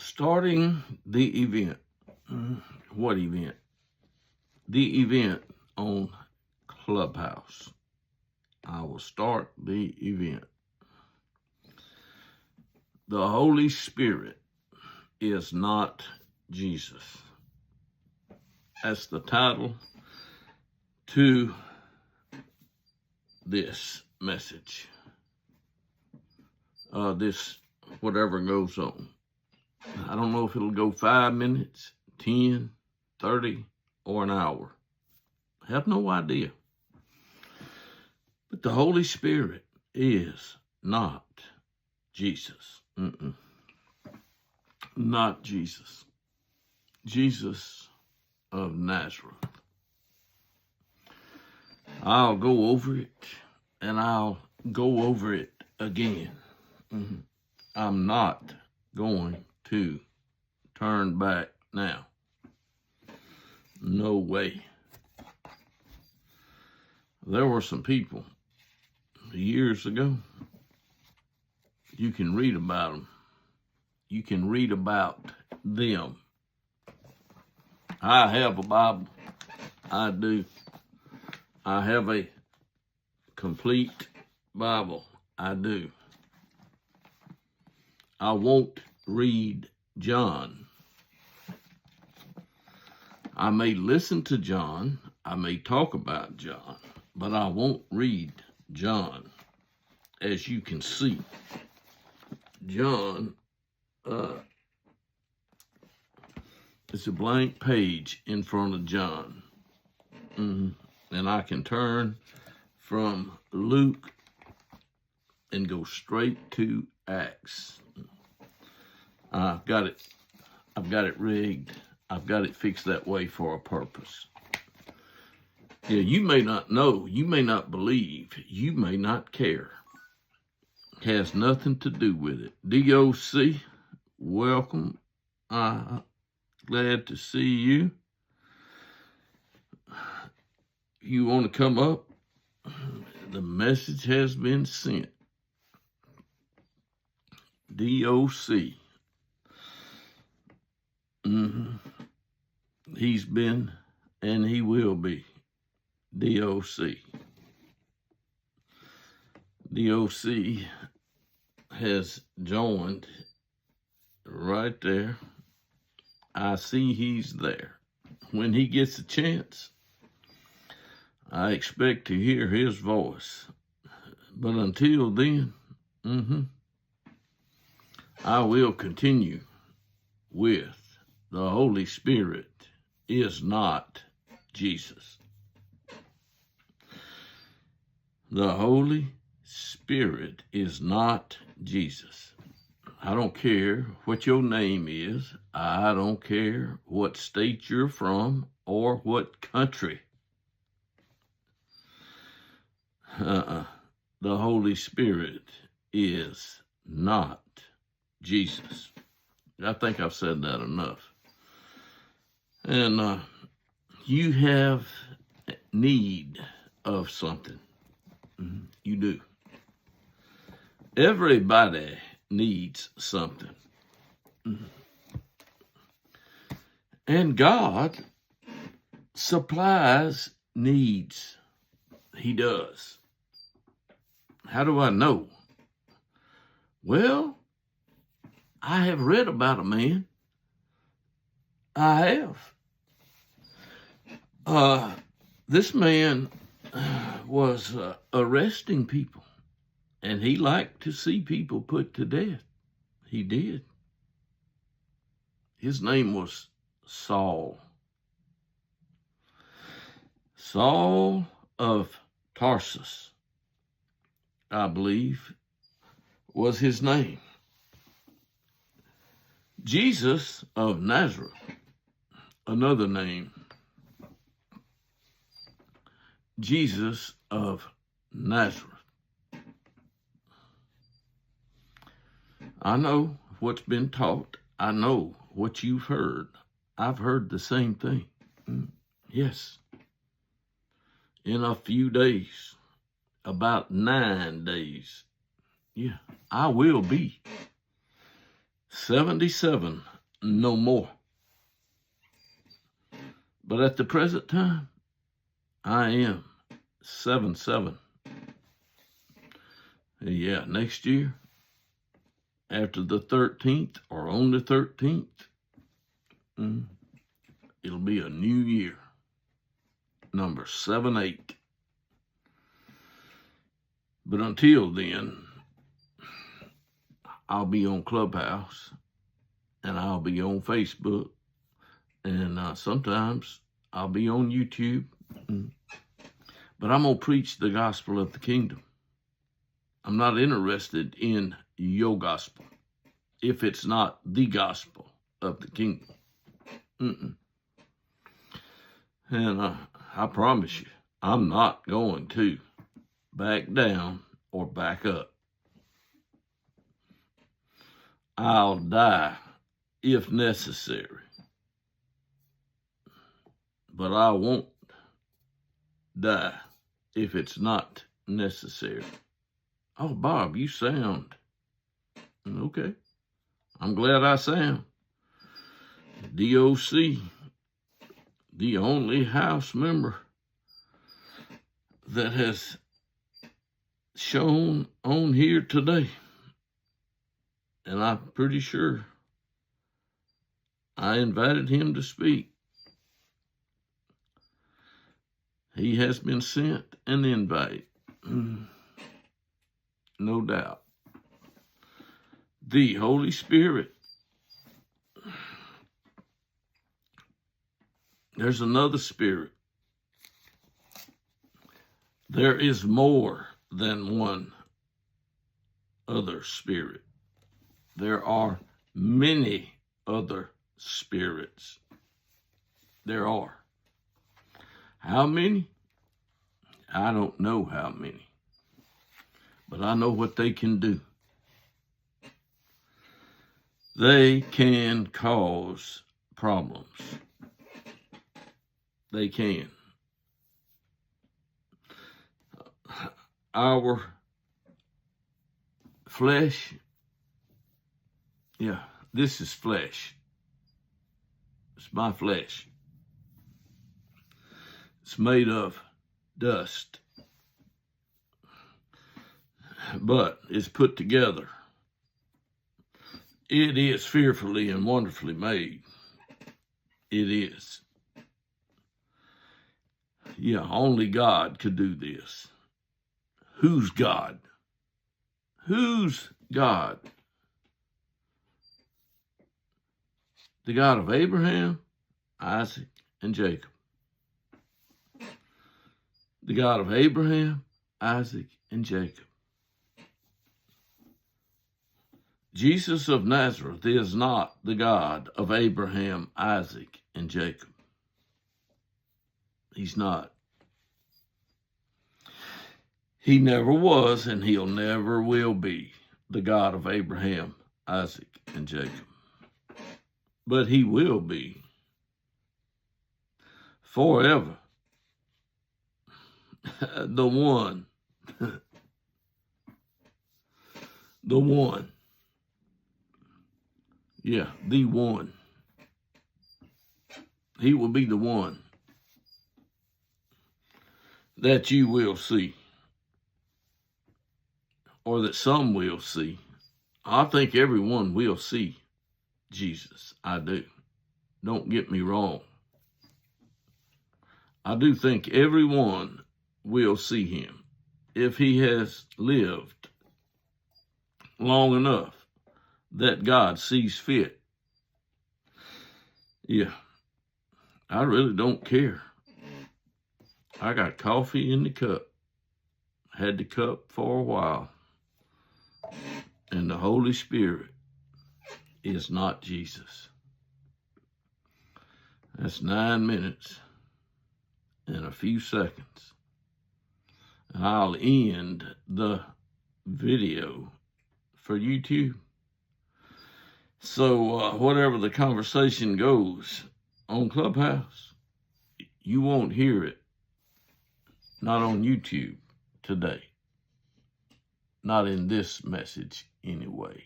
Starting the event. What event? The event on Clubhouse. I will start the event. The Holy Spirit is not Jesus. That's the title to this message. This whatever goes on. I don't know if it'll go 5 minutes, 10, 30, or an hour. I have no idea. But the Holy Spirit is not Jesus. Not Jesus. Jesus of Nazareth. I'll go over it, and I'll go over it again. I'm not going to turn back now. No way. There were some people years ago. You can read about them. You can read about them. I have a Bible. I do. I have a complete Bible. I do. I won't read John. I may listen to John. I may talk about John, but I won't read John. As you can see, John it's a blank page in front of John. And I can turn from Luke and go straight to Acts. I've got it rigged. I've got it fixed that way for a purpose. Yeah, you may not know, you may not believe, you may not care. It has nothing to do with it. DOC, welcome. Glad to see you. You want to come up? The message has been sent. DOC. He's been and he will be. DOC. DOC has joined right there. I see he's there. When he gets a chance, I expect to hear his voice. But until then, I will continue with the Holy Spirit is not Jesus. The Holy Spirit is not Jesus. I don't care what your name is. I don't care what state you're from or what country. The Holy Spirit is not Jesus. I think I've said that enough. And you have need of something. You do. Everybody needs something. And God supplies needs. He does. How do I know? Well, I have read about a man. I have. This man was arresting people, and he liked to see people put to death. He did. His name was Saul. Saul of Tarsus, I believe, was his name. Jesus of Nazareth, another name. Jesus of Nazareth. I know what's been taught. I know what you've heard. I've heard the same thing. Yes. In a few days, about 9 days, I will be 77 no more. But at the present time, I am 7-7. Yeah, next year, after the 13th or on the 13th, it'll be a new year, number 7-8. But until then, I'll be on Clubhouse, and I'll be on Facebook, and sometimes I'll be on YouTube. But I'm going to preach the gospel of the kingdom. I'm not interested in your gospel if it's not the gospel of the kingdom. And I promise you, I'm not going to back down or back up. I'll die if necessary, but I won't die if it's not necessary. Oh, Bob, you sound okay. I'm glad I sound. DOC, the only House member that has shown on here today. And I'm pretty sure I invited him to speak. He has been sent an invite. No doubt. The Holy Spirit. There's another spirit. There is more than one other spirit. There are many other spirits. There are. How many? I don't know how many. But I know what they can do. They can cause problems. They can. Our flesh, this is flesh. It's my flesh. It's made of dust, but it's put together. It is fearfully and wonderfully made. It is. Only God could do this. Who's God? Who's God? The God of Abraham, Isaac, and Jacob. The God of Abraham, Isaac, and Jacob. Jesus of Nazareth is not the God of Abraham, Isaac, and Jacob. He's not. He never was, and he'll never will be the God of Abraham, Isaac, and Jacob. But he will be forever the one. The one. The one. He will be the one that you will see, or that some will see. I think everyone will see Jesus. I do. Don't get me wrong. I do think everyone will see him if he has lived long enough that God sees fit. I really don't care. I got coffee in the cup. Had the cup for a while. And the Holy Spirit is not Jesus. That's 9 minutes and a few seconds. And I'll end the video for YouTube. So whatever the conversation goes on Clubhouse, you won't hear it. Not on YouTube today. Not in this message anyway.